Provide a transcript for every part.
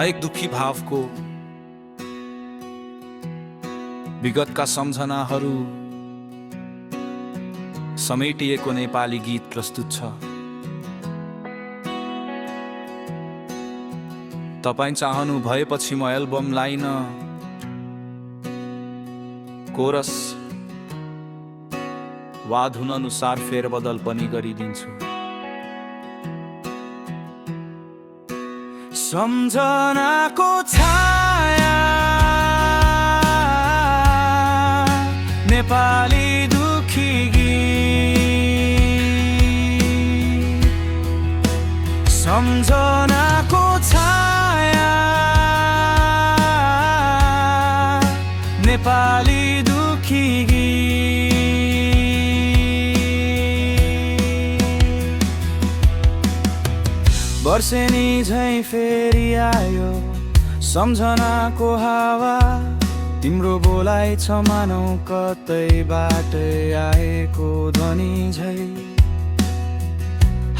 एक दुखी भावको विगतका सम्झनाहरू समेटिएको नेपाली गीत प्रस्तुत छ। तपाईं चाहनु भएपछि म एल्बमलाई न कोरस वा धुन अनुसार फेरबदल पनि गरिदिन्छु। सम्झनाको छाया नेपाली दुखी गीत, सम्झनाको छाया नेपाली दुखी वर्षेनी झैं फेरि आयो सम्झनाको हावा, तिम्रो बोलाइ छ मानौ कतैबाट आएको ध्वनि झैं,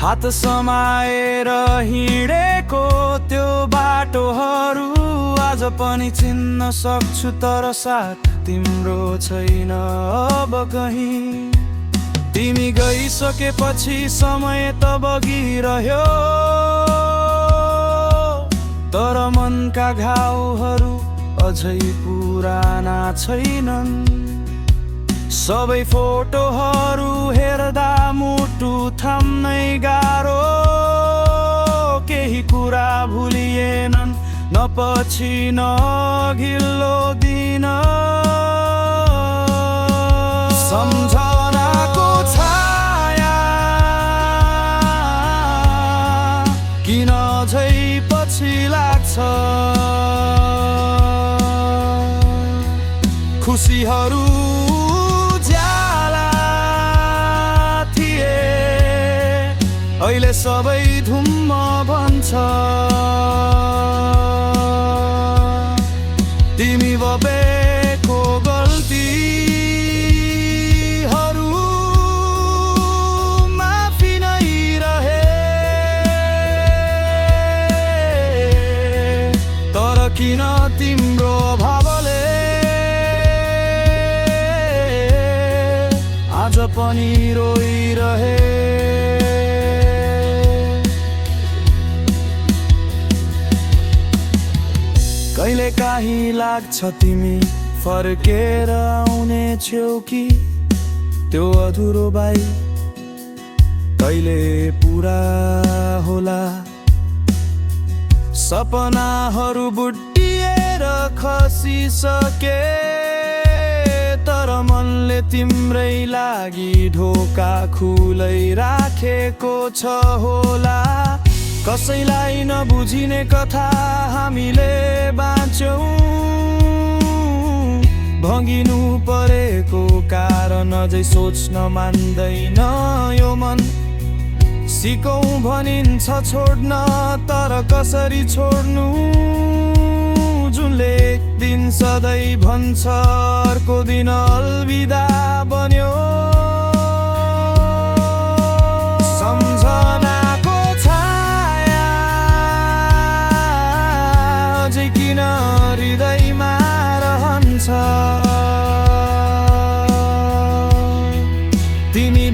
हात समाएर हिँडेको त्यो बाटोहरू आज पनि चिन्न सक्छु, तर साथ तिम्रो छैन अब कहीँ। तिमी गइसकेपछि समय त बगिरह्यो, तर मनका घाउहरू अझै पुराना छैनन्। सबै फोटोहरू हेर्दा मुटु थाम्नै गाह्रो, केही कुरा भुलिएनन् न पछि न अघिल्लो दिन। सम्झनाको छाया किन अझै पछि लाग्छ, खुसीहरू ज्याला थिए अहिले सबै धुम्म भन्छ। तिमी बबेको गल्तीहरू माफी नै रहे, तर किन तिम्रो भावले आज पनि रोइरहे। कहिले काहीँ लाग्छ तिमी फर्केर आउने छेउ कि त्यो अधुरो बाई कहिले पुरा होला। सपनाहरू बुट्टिएर खसिसके, तर मनले तिम्रै लागि ढोका खुलै राखेको छ होला। कसैलाई नबुझिने कथा हामीले बाँच्यौँ, भङ्गिनु परेको कारण अझै सोच्न मान्दैन यो मन। सिकौँ भनिन्छ छोड्न, तर कसरी छोड्नु, जुनले एक दिन सधैँ भन्छ अर्को दिन अलविदा बन्यो। सम्झनाको छाया अझै किन हृदयमा रहन्छ, तिमी